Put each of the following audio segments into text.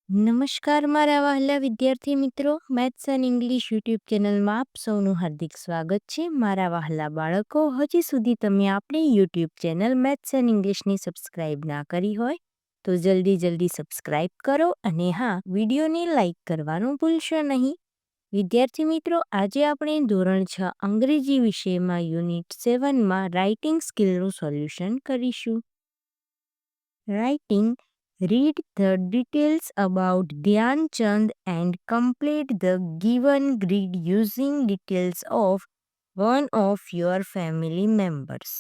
નમસ્કાર મારા વહાલા વિદ્યાર્થી મિત્રો, મેથ્સ એન્ડ ઇંગ્લિશ યુટ્યુબ ચેનલમાં આપ સૌનું હાર્દિક સ્વાગત છે. મારા વહાલા બાળકો, હજી સુધી તમે આપણી યુટ્યુબ ચેનલ મેથ્સ એન્ડ ઇંગ્લિશની સબસ્ક્રાઇબ ના કરી હોય તો જલ્દી સબસ્ક્રાઇબ કરો અને હા, વિડીયોને લાઇક કરવાનું ભૂલશો નહીં. વિદ્યાર્થી મિત્રો, આજે આપણે ધોરણ 6 અંગ્રેજી વિષયમાં યુનિટ 7માં રાઇટિંગ સ્કિલનું સોલ્યુશન કરીશું. Writing. Read the details about Dhyan Chand and complete the given grid using details of one of your family members.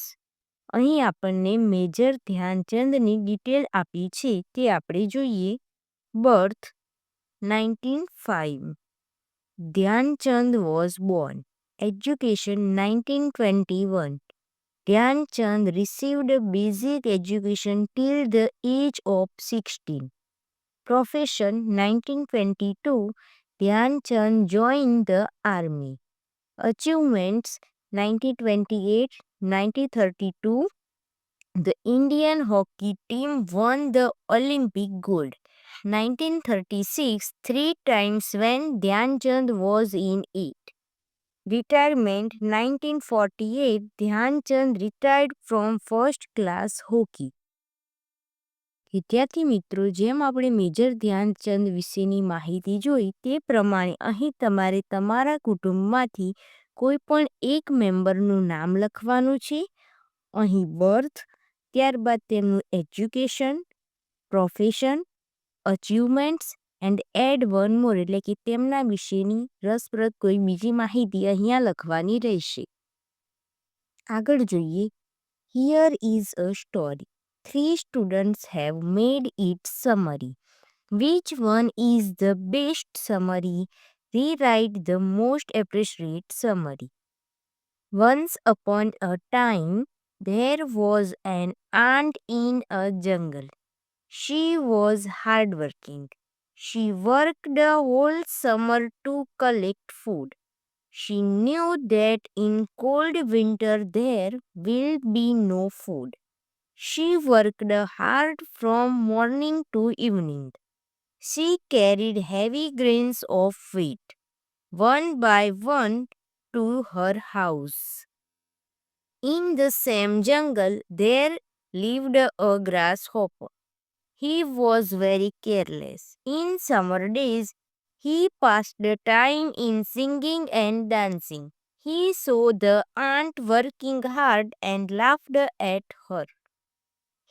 અહીં આપણને મેજર ધ્યાનચંદની ડિટેલ આપી છે તે આપણે જોઈએ. Birth 1905. Dhyanchand was born. Education 1921. Dhyan Chand received basic education till the age of 16. Profession 1922. Dhyan Chand joined the army. Achievements 1928-1932. The Indian hockey team won the Olympic gold. 1936, 3 times when Dhyan Chand was in it. Retirement 1948. Dhyan Chand retired from first class hockey. વિદ્યાર્થી મિત્રો, જેમ આપણે major Dhyan Chand વિશેની માહિતી જોઈ તે પ્રમાણે અહીં તમારે તમારા કુટુંબમાંથી કોઈ પણ એક મેમ્બરનું નામ લખવાનું છે. અહીં બર્થ, ત્યારબાદ તેમનું education, profession, achievements and add one more એટલે કે તેમના વિશેની રસપ્રદ કોઈ બીજી માહિતી અહીંયા લખવાની રહેશે. આગળ જોઈએ. Here is a story. 3 students have made it summary. Which one is the best summary? Rewrite the most appropriate summary. Once upon a time, there was an ant in a jungle. She was hardworking. She worked the whole summer to collect food. She knew that in cold winter there will be no food. She worked hard from morning to evening. She carried heavy grains of wheat, one by one, to her house. In the same jungle there lived a grasshopper. He was very careless. In summer days, he passed the time in singing and dancing. He saw the ant working hard and laughed at her.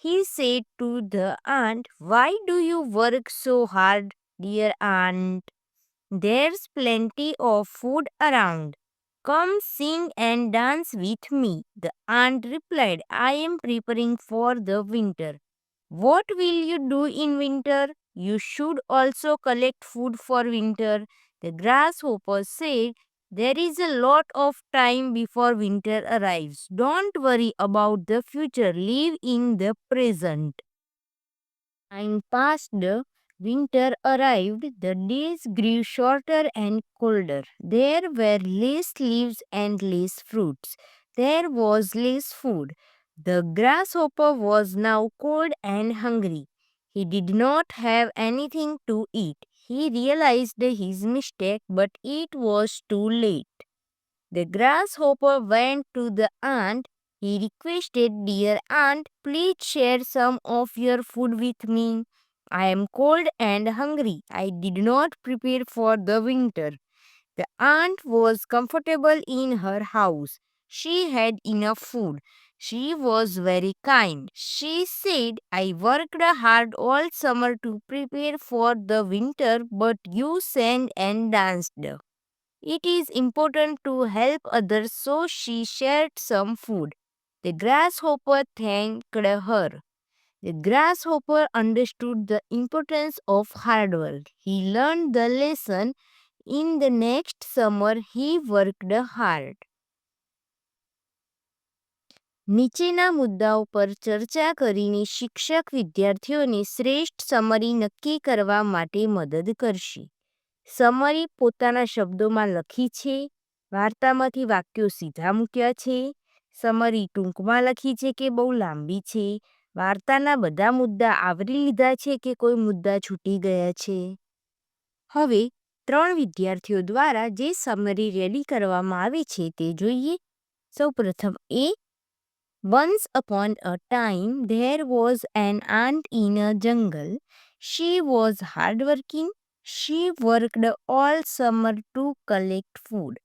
He said to the ant, "Why do you work so hard, dear ant? There's plenty of food around. Come sing and dance with me." The ant replied, "I am preparing for the winter." "What will you do in winter? You should also collect food for winter." The grasshopper said, "There is a lot of time before winter arrives. Don't worry about the future. Live in the present." Time passed. Winter arrived. The days grew shorter and colder. There were less leaves and less fruits. There was less food. The grasshopper was now cold and hungry. He did not have anything to eat. He realized his mistake, but it was too late. The grasshopper went to the ant. He requested, "Dear ant, please share some of your food with me. I am cold and hungry. I did not prepare for the winter." The ant was comfortable in her house. She had enough food. She was very kind. She said, "I worked hard all summer to prepare for the winter, but you sang and danced. It is important to help others," so she shared some food. The grasshopper thanked her. The grasshopper understood the importance of hard work. He learned the lesson. In the next summer, he worked hard. નીચેના મુદ્દાઓ પર ચર્ચા કરીને શિક્ષક વિદ્યાર્થીઓને શ્રેષ્ઠ summary નક્કી કરવા માટે મદદ કરશે. સમરી પોતાના શબ્દોમાં લખી છે. વાર્તામાંથી વાક્યો સીધા મૂક્યા છે. સમરી ટૂંકમાં લખી છે કે બહુ લાંબી છે. વાર્તાના બધા મુદ્દા આવરી લીધા છે કે કોઈ મુદ્દા છૂટી ગયા છે? હવે 3 વિદ્યાર્થીઓ દ્વારા જે સમરી રેડી કરવામાં આવી છે તે જોઈએ. સૌપ્રથમ એ Once upon a time, there was an ant in a jungle. She was hardworking. She worked all summer to collect food.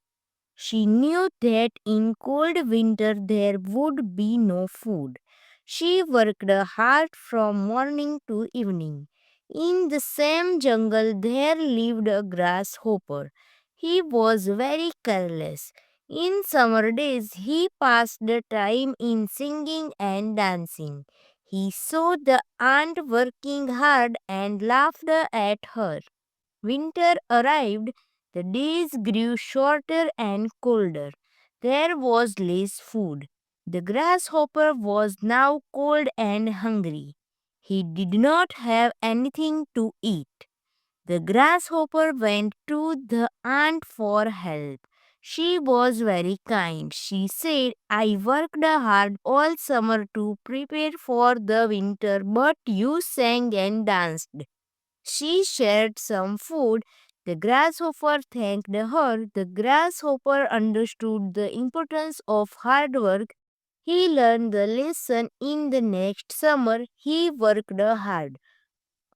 She knew that in cold winter there would be no food. She worked hard from morning to evening. In the same jungle there lived a grasshopper. He was very careless. In summer days he passed the time in singing and dancing. He saw the ant working hard and laughed at her. Winter arrived, the days grew shorter and colder. There was less food. The grasshopper was now cold and hungry. He did not have anything to eat. The grasshopper went to the ant for help. She was very kind. She said, I worked hard all summer to prepare for the winter, but you sang and danced. She shared some food. The grasshopper thanked her. The grasshopper understood the importance of hard work. He learned the lesson in the next summer. He worked hard.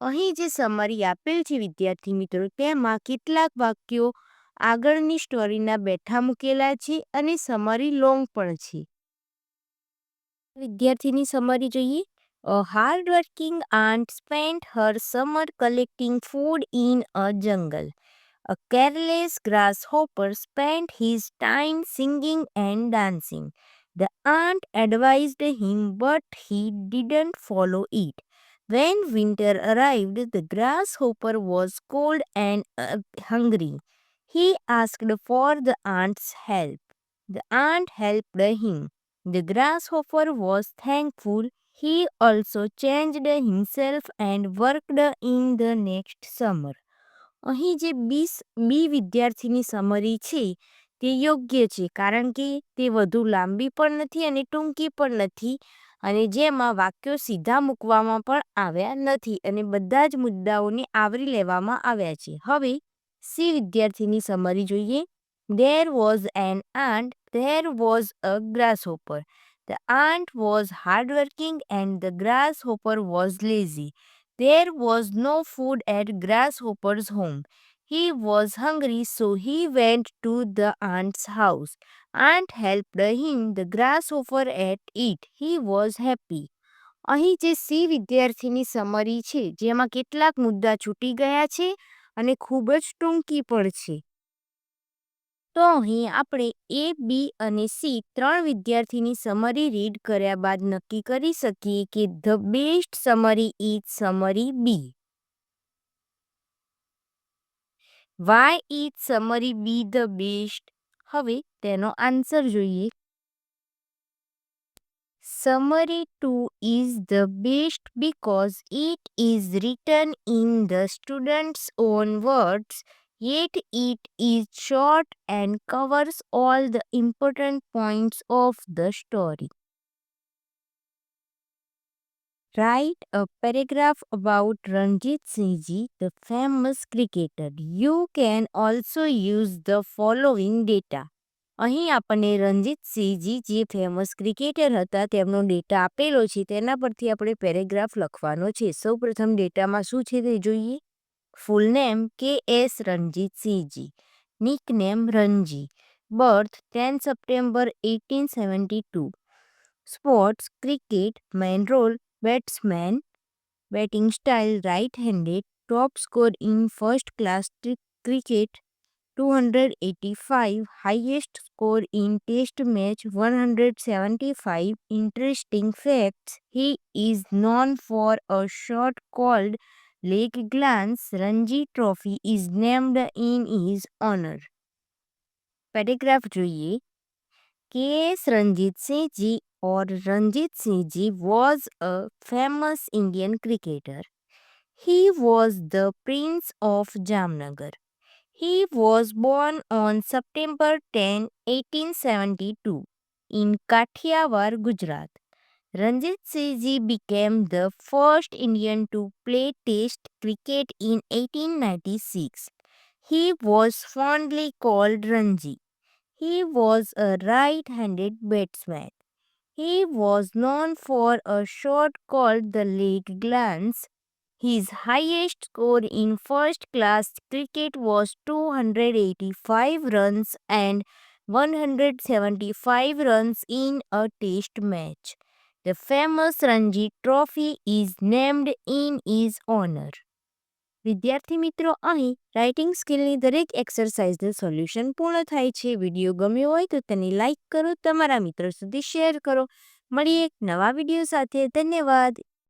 અહીં જે summary આપેલ છે વિદ્યાર્થી મિત્રો તેમાં કેટલાક વાક્યો આગળની સ્ટોરીના બેઠા મૂકેલા છે અને સમરી લોંગ પણ છે. વિદ્યાર્થીની સમરી જોઈએ. A hardworking ant spent her summer collecting food in a jungle. A careless grasshopper spent his time singing and dancing. The ant advised him, but he didn't follow it. When winter arrived, the grasshopper was cold and hungry. He asked for the ant's help. The ant helped him. The grasshopper was thankful. He also changed himself and worked in the next summer. અહીં જે બી વિદ્યાર્થીની summary છે તે યોગ્ય છે કારણ કે તે વધુ લાંબી પણ નથી અને ટૂંકી પણ નથી અને જેમાં વાક્યો સીધા મૂકવામાં પણ આવ્યા નથી અને બધા જ મુદ્દાઓને આવરી લેવામાં આવ્યા છે. હવે સી વિદ્યાર્થીની સમરી જોઈએ. There was an ant, there was a grasshopper. The ant was hardworking and the grasshopper was lazy. There was no food at Grasshopper's home. He was hungry, so he went to the ant's house. Ant helped him. The grasshopper ate it. He was happy. અહીં જે C વિદ્યાર્થીની summary છે જેમાં કેટલાક મુદ્દા છૂટી ગયા છે અને ખૂબ જ ટૂંકી પણ છે. તો અહીં આપણે એ બી અને સી 3 વિદ્યાર્થીની સમરી રીડ કર્યા બાદ નક્કી કરી શકીએ કે the best summary is summary B. Why is summary B the best? હવે તેનો આન્સર જોઈએ. Summary 2 is the best because it is written in the student's own words, yet it is short and covers all the important points of the story. Write a paragraph about Ranjit Singh Ji, the famous cricketer. You can also use the following data. અહીં આપણને રણજીત સિંહજી જે famous cricketer હતા તેમનો data આપેલો છે તેના પરથી આપણે પેરેગ્રાફ લખવાનો છે. સૌપ્રથમ ડેટામાં શું છે તે જોઈએ. Full name KS Ranjit Sinhji, nickname Ranji, birth 10 September 1872, sports cricket, main role batsman, batting style right-handed, top score in first class cricket 285, highest score in test match 175. Interesting facts: he is known for a shot called leg glance. Ranji Trophy is named in his honor. Paragraph જોઈએ. KS Ranjit Singh Ji or Ranjit Singh Ji was a famous Indian cricketer. He was the Prince of Jamnagar. He was born on September 10, 1872 in Kathiawar, Gujarat. Ranjit Singh Ji became the first Indian to play Test cricket in 1896. He was fondly called Ranji. He was a right-handed batsman. He was known for a shot called the leg glance. His highest score in first class cricket was 285 runs and 175 runs in a test match. The famous Ranji Trophy is named in his honor. વિદ્યાર્થી મિત્રો, અહીં writing સ્કિલની દરેક એક્સરસાઇઝનું solution પૂર્ણ થાય છે. Video ગમ્યો હોય તો તેને લાઇક કરો, તમારા મિત્રો સુધી શેર કરો. મળીએ એક નવા વિડીયો સાથે. ધન્યવાદ.